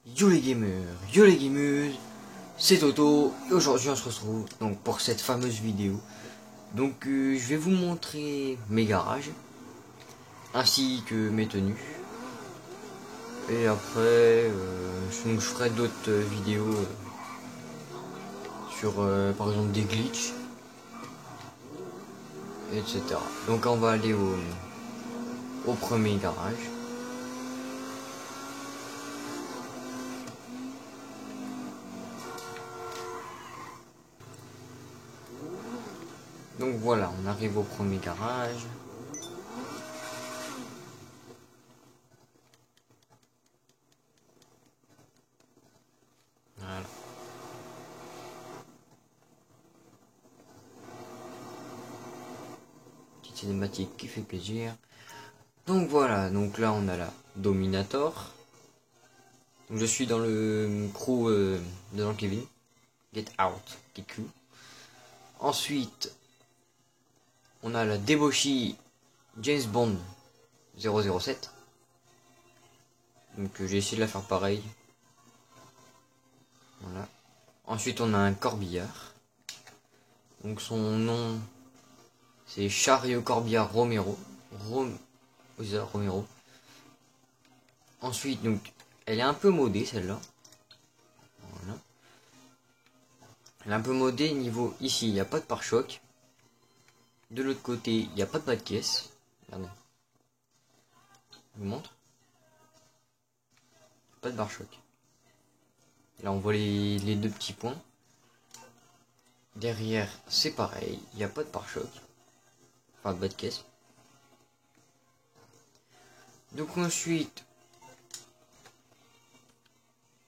Yo les gamers, c'est Toto et aujourd'hui on se retrouve donc pour cette fameuse vidéo. Donc je vais vous montrer mes garages ainsi que mes tenues. Et après je ferai d'autres vidéos sur par exemple des glitches, etc. Donc on va aller au premier garage. Donc voilà, on arrive au premier garage. Voilà. Petite cinématique qui fait plaisir. Donc voilà, donc là on a la Dominator. Donc je suis dans le crew de Jean Kevin. Get Out, Kiku. Ensuite, on a la Deboshi James Bond 007. Donc j'ai essayé de la faire pareil. Voilà. Ensuite, on a un corbillard. Donc son nom, c'est Chariot Corbillard Romero. Romero. Ensuite, donc, elle est un peu modée celle-là. Voilà. Elle est un peu modée niveau ici, il n'y a pas de pare-choc. De l'autre côté, il n'y a pas de bas de caisse. Regardez. Je vous montre. Pas de pare-choc. Là, on voit les deux petits points. Derrière, c'est pareil. Il n'y a pas de pare-choc. Enfin, de bas de caisse. Donc ensuite,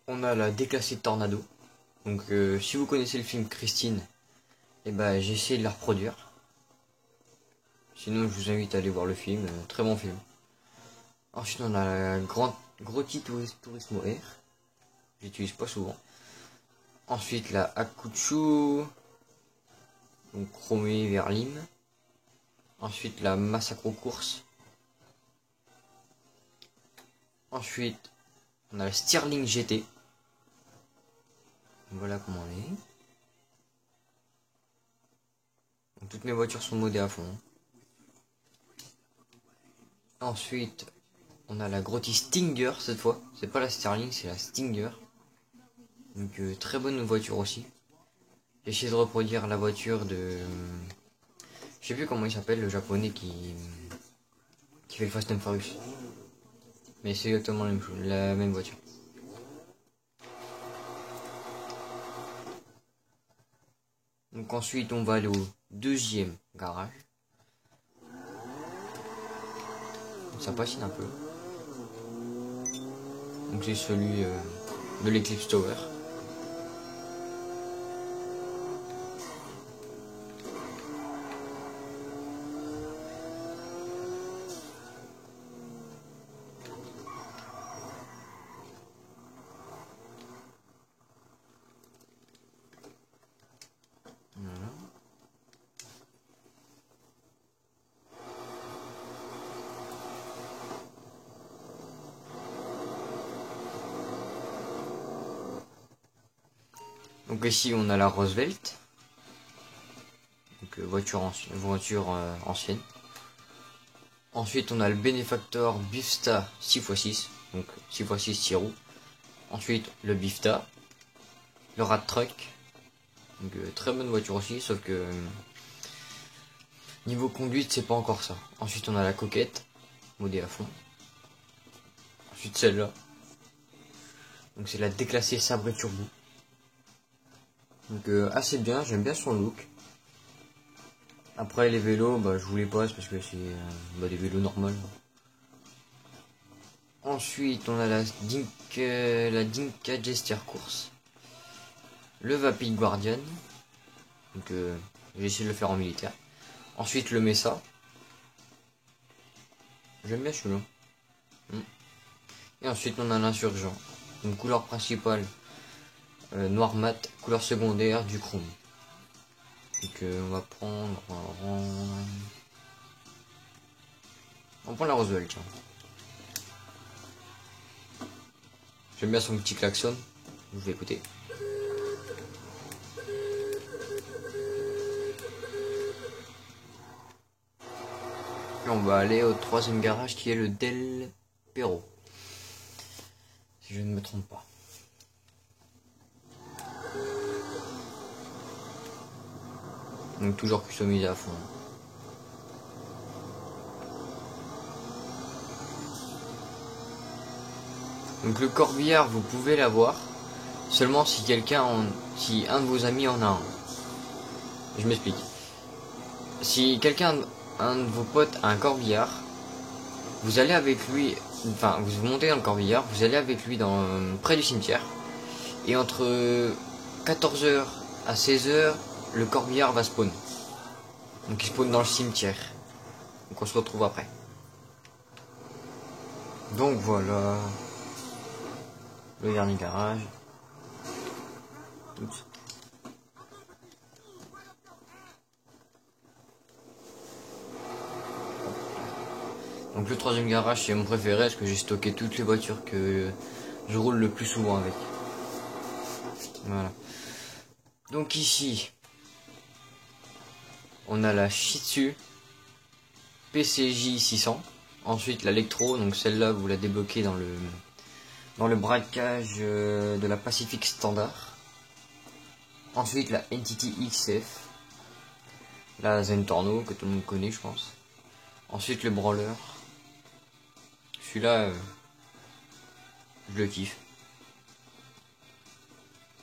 on a la déclassée Tornado. Donc si vous connaissez le film Christine, et ben j'ai essayé de la reproduire. Sinon je vous invite à aller voir le film, très bon film. Ensuite on a la Grotti Turismo R. J'utilise pas souvent. Ensuite la Akuchu, donc chromée vers lime. Ensuite la Massacro Course. Ensuite on a la Stirling GT. Voilà comment elle est. Donc, toutes mes voitures sont modées à fond. Ensuite, on a la Grotti Stinger cette fois. C'est pas la Sterling, c'est la Stinger. Donc très bonne voiture aussi. J'ai essayé de reproduire la voiture de... je sais plus comment il s'appelle, le japonais qui fait le Fast and Furious. Mais c'est exactement la même voiture. Donc ensuite on va aller au deuxième garage. Ça patine un peu. Donc c'est celui de l'Eclipse Tower. Voilà. Donc ici on a la Roosevelt. Donc voiture ancienne. Ensuite on a le Benefactor Bifta 6x6. Donc 6x6 6 roues. Ensuite le Bifta. Le Rat Truck. Donc très bonne voiture aussi, sauf que niveau conduite c'est pas encore ça. Ensuite on a la Coquette, modée à fond. Ensuite celle-là. Donc c'est la déclassée Sabre Turbo. Donc assez bien, j'aime bien son look. Après les vélos, bah, je vous les passe parce que c'est des vélos normaux. Ensuite on a la Dinka Jester Course. Le Vapid Guardian. Donc j'ai essayé de le faire en militaire. Ensuite le Mesa. J'aime bien celui-là. Et ensuite on a l'insurgent. Une couleur principale noir mat, couleur secondaire du chrome. Donc on va prendre la Roosevelt. J'aime bien son petit klaxon. Je vais écouter. Et on va aller au troisième garage qui est le Del Perro. Si je ne me trompe pas. Donc toujours customisé à fond. Donc le corbillard, vous pouvez l'avoir seulement si si un de vos amis en a un. Je m'explique. Si un de vos potes a un corbillard, vous allez avec lui, enfin vous montez dans le corbillard, vous allez avec lui près du cimetière, et entre 14h à 16h, le corbillard va spawn. Donc il spawn dans le cimetière. Donc on se retrouve après. Donc voilà. Le dernier garage. Oups. Donc le troisième garage c'est mon préféré parce que j'ai stocké toutes les voitures que je roule le plus souvent avec. Voilà. Donc ici, on a la Shih Tzu PCJ 600. Ensuite l'Electro, donc celle-là vous la débloquez dans le braquage de la Pacific Standard. Ensuite la Entity XF. La Zentorno que tout le monde connaît je pense. Ensuite le Brawler. Celui-là, je le kiffe.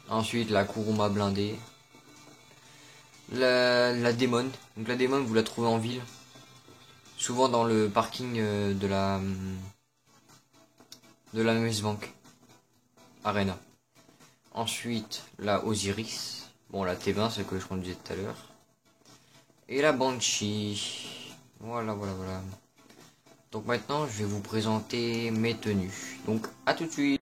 Ensuite la Kuruma blindée. La Demon. Donc la Demon vous la trouvez en ville. Souvent dans le parking de la MS Bank Arena. Ensuite la Osiris. Bon la T20 c'est que je conduisais tout à l'heure. Et la Banshee. Voilà. Donc maintenant je vais vous présenter mes tenues. Donc à tout de suite.